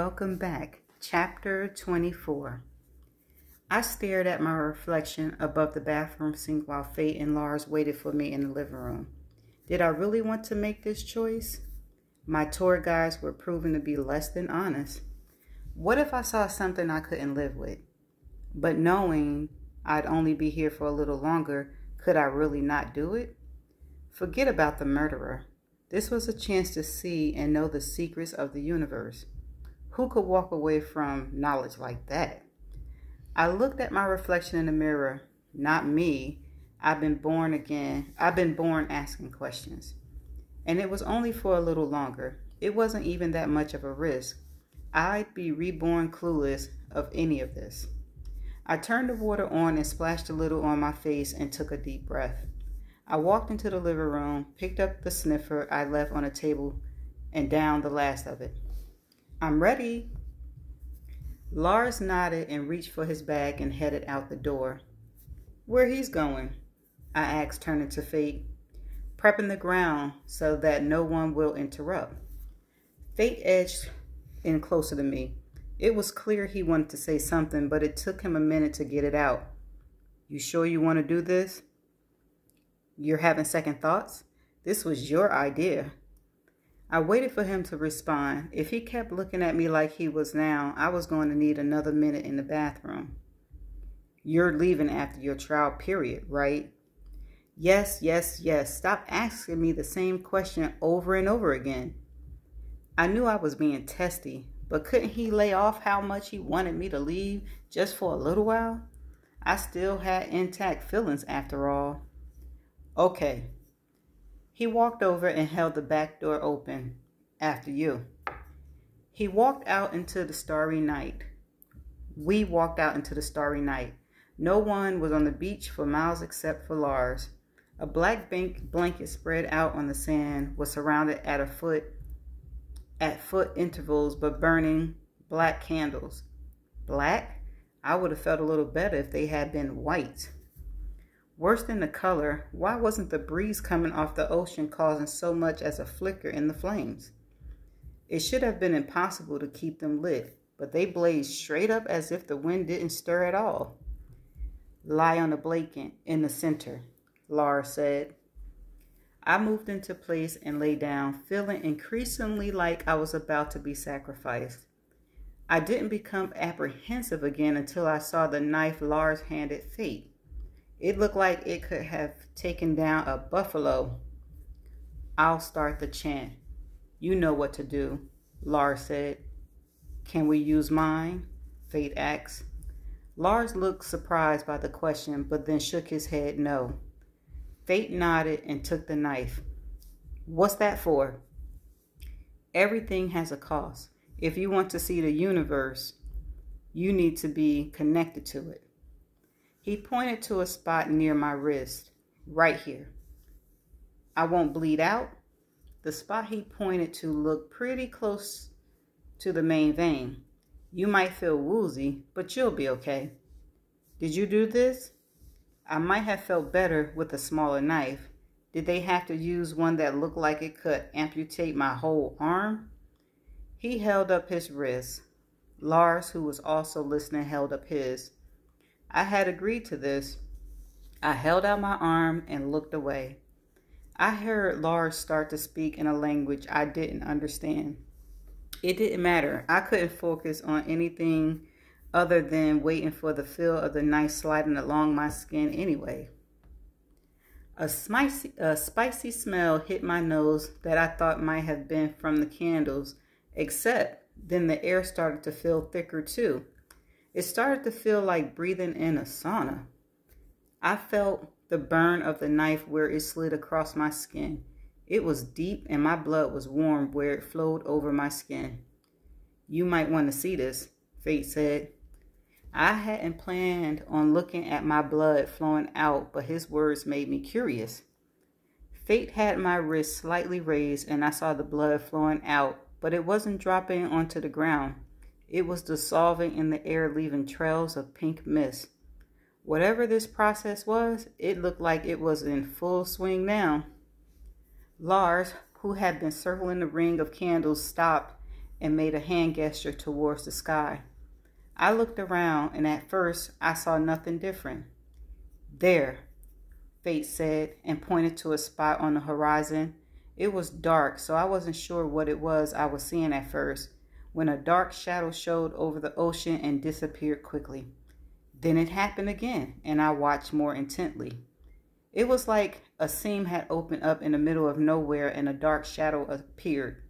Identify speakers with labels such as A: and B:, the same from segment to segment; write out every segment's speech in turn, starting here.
A: welcome back. Chapter 24. I stared at my reflection above the bathroom sink while Fate and Lars waited for me in the living room. Did I really want to make this choice? My tour guides were proving to be less than honest. What if I saw something I couldn't live with? But knowing I'd only be here for a little longer, could I really not do it? Forget about the murderer. This was a chance to see and know the secrets of the universe. Who could walk away from knowledge like that? I looked at my reflection in the mirror. Not me. I've been born again. I've been born asking questions. And it was only for a little longer. It wasn't even that much of a risk. I'd be reborn clueless of any of this. I turned the water on and splashed a little on my face and took a deep breath. I walked into the living room, picked up the sniffer I left on a table, and downed the last of it. I'm ready. Lars nodded and reached for his bag and headed out the door. Where he's going? I asked, turning to Fate. Prepping the ground so that no one will interrupt. Fate edged in closer to me. It was clear he wanted to say something, but it took him a minute to get it out. You sure you want to do this? You're having second thoughts? This was your idea. I waited for him to respond. If he kept looking at me like he was now, I was going to need another minute in the bathroom. You're leaving after your trial period, right? Yes. Stop asking me the same question over and over again. I knew I was being testy, but couldn't he lay off how much he wanted me to leave just for a little while? I still had intact feelings after all. Okay. He walked over and held the back door open. After you. He walked out into the starry night. We walked out into the starry night. No one was on the beach for miles except for Lars. A black blanket spread out on the sand was surrounded at foot intervals but burning black candles. Black? I would have felt a little better if they had been white. Worse than the color, why wasn't the breeze coming off the ocean causing so much as a flicker in the flames? It should have been impossible to keep them lit, but they blazed straight up as if the wind didn't stir at all. Lie on the blanket in the center, Lars said. I moved into place and lay down, feeling increasingly like I was about to be sacrificed. I didn't become apprehensive again until I saw the knife Lars handed Fate. It looked like it could have taken down a buffalo. I'll start the chant. You know what to do, Lars said. Can we use mine? Fate asked. Lars looked surprised by the question, but then shook his head no. Fate nodded and took the knife. What's that for? Everything has a cost. If you want to see the universe, you need to be connected to it. He pointed to a spot near my wrist, right here. I won't bleed out. The spot he pointed to looked pretty close to the main vein. You might feel woozy, but you'll be okay. Did you do this? I might have felt better with a smaller knife. Did they have to use one that looked like it could amputate my whole arm? He held up his wrist. Lars, who was also listening, held up his. I had agreed to this. I held out my arm and looked away. I heard Lars start to speak in a language I didn't understand. It didn't matter. I couldn't focus on anything other than waiting for the feel of the knife sliding along my skin anyway. A spicy smell hit my nose that I thought might have been from the candles, except then the air started to feel thicker too. It started to feel like breathing in a sauna. I felt the burn of the knife where it slid across my skin. It was deep and my blood was warm where it flowed over my skin. You might want to see this, Fate said. I hadn't planned on looking at my blood flowing out, but his words made me curious. Fate had my wrist slightly raised and I saw the blood flowing out, but it wasn't dropping onto the ground. It was dissolving in the air, leaving trails of pink mist. Whatever this process was, it looked like it was in full swing now. Lars, who had been circling the ring of candles, stopped and made a hand gesture towards the sky. I looked around, and at first I saw nothing different. There, Fate said, and pointed to a spot on the horizon. It was dark, so I wasn't sure what it was I was seeing at first, when a dark shadow showed over the ocean and disappeared quickly. Then it happened again, and I watched more intently. It was like a seam had opened up in the middle of nowhere and a dark shadow appeared.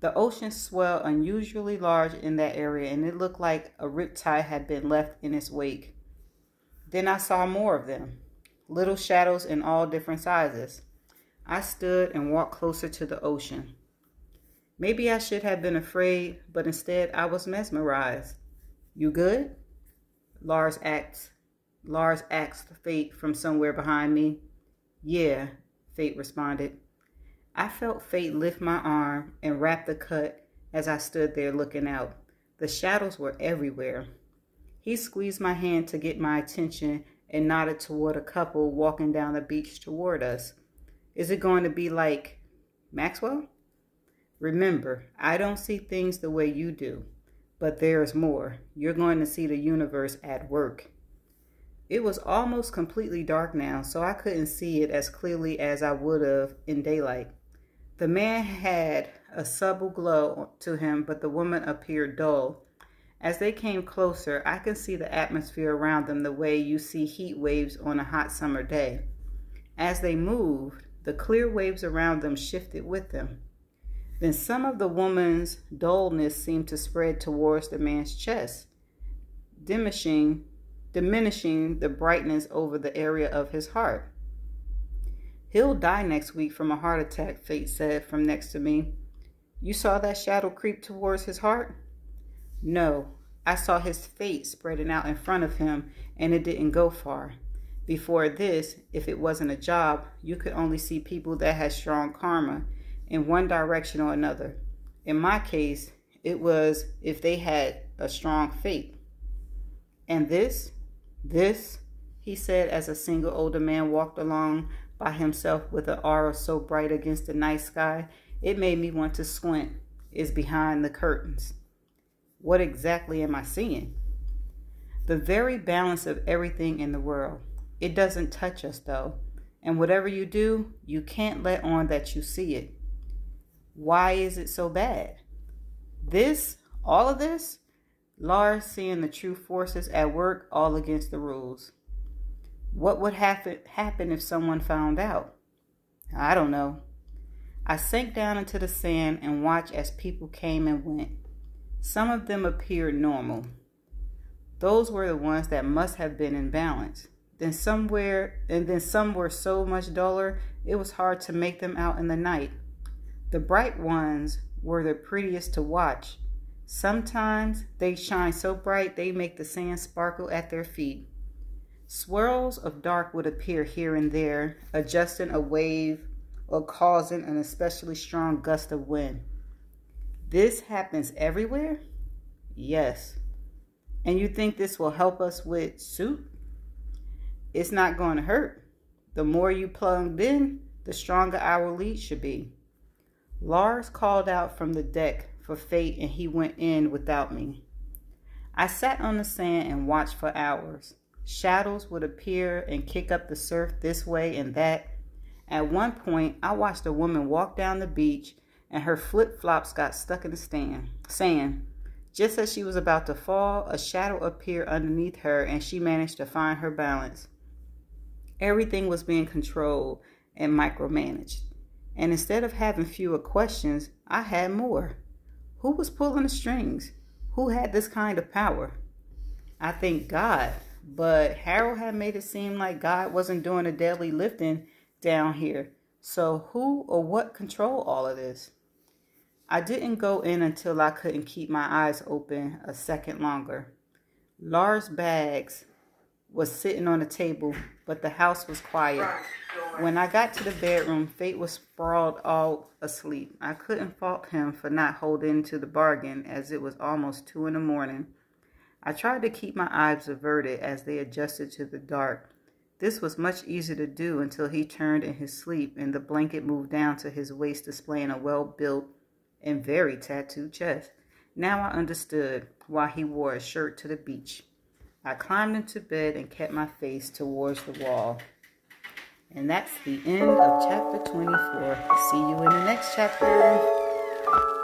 A: The ocean swelled unusually large in that area, and it looked like a riptide had been left in its wake. Then I saw more of them, little shadows in all different sizes. I stood and walked closer to the ocean. Maybe I should have been afraid, but instead I was mesmerized. "You good?" Lars asked Fate from somewhere behind me. "Yeah," Fate responded. I felt Fate lift my arm and wrap the cut as I stood there looking out. The shadows were everywhere. He squeezed my hand to get my attention and nodded toward a couple walking down the beach toward us. "Is it going to be like Maxwell?" "Remember, I don't see things the way you do, but there's more. You're going to see the universe at work." It was almost completely dark now, so I couldn't see it as clearly as I would have in daylight. The man had a subtle glow to him, but the woman appeared dull. As they came closer, I could see the atmosphere around them the way you see heat waves on a hot summer day. As they moved, the clear waves around them shifted with them. Then some of the woman's dullness seemed to spread towards the man's chest, diminishing the brightness over the area of his heart. "He'll die next week from a heart attack," Fate said from next to me. "You saw that shadow creep towards his heart?" "No, I saw his fate spreading out in front of him, and it didn't go far. Before this, if it wasn't a job, you could only see people that had strong karma in one direction or another. In my case, it was if they had a strong fate." "And this, he said as a single older man walked along by himself with an aura so bright against the night sky, it made me want to squint, "is behind the curtains." "What exactly am I seeing?" "The very balance of everything in the world. It doesn't touch us, though. And whatever you do, you can't let on that you see it." "Why is it so bad?" All of this? Lars seeing the true forces at work all against the rules. "What would happen if someone found out?" "I don't know." I sank down into the sand and watched as people came and went. Some of them appeared normal. Those were the ones that must have been in balance. Then some were so much duller, it was hard to make them out in the night. The bright ones were the prettiest to watch. Sometimes they shine so bright they make the sand sparkle at their feet. Swirls of dark would appear here and there, adjusting a wave or causing an especially strong gust of wind. "This happens everywhere?" "Yes." "And you think this will help us with suit?" "It's not going to hurt. The more you plugged in, the stronger our lead should be." Lars called out from the deck for Fate, and he went in without me. I sat on the sand and watched for hours. Shadows would appear and kick up the surf this way and that. At one point, I watched a woman walk down the beach, and her flip-flops got stuck in the sand. Just as she was about to fall, a shadow appeared underneath her, and she managed to find her balance. Everything was being controlled and micromanaged. And instead of having fewer questions, I had more. Who was pulling the strings? Who had this kind of power? I think God, but Harold had made it seem like God wasn't doing the deadly lifting down here. So who or what controlled all of this? I didn't go in until I couldn't keep my eyes open a second longer. Lars' bags was sitting on the table, but the house was quiet. When I got to the bedroom, Fate was sprawled all asleep. I couldn't fault him for not holding to the bargain, as it was almost 2 a.m. I tried to keep my eyes averted as they adjusted to the dark. This was much easier to do until he turned in his sleep and the blanket moved down to his waist, displaying a well-built and very tattooed chest. Now I understood why he wore a shirt to the beach. I climbed into bed and kept my face towards the wall. And that's the end of chapter 24. See you in the next chapter.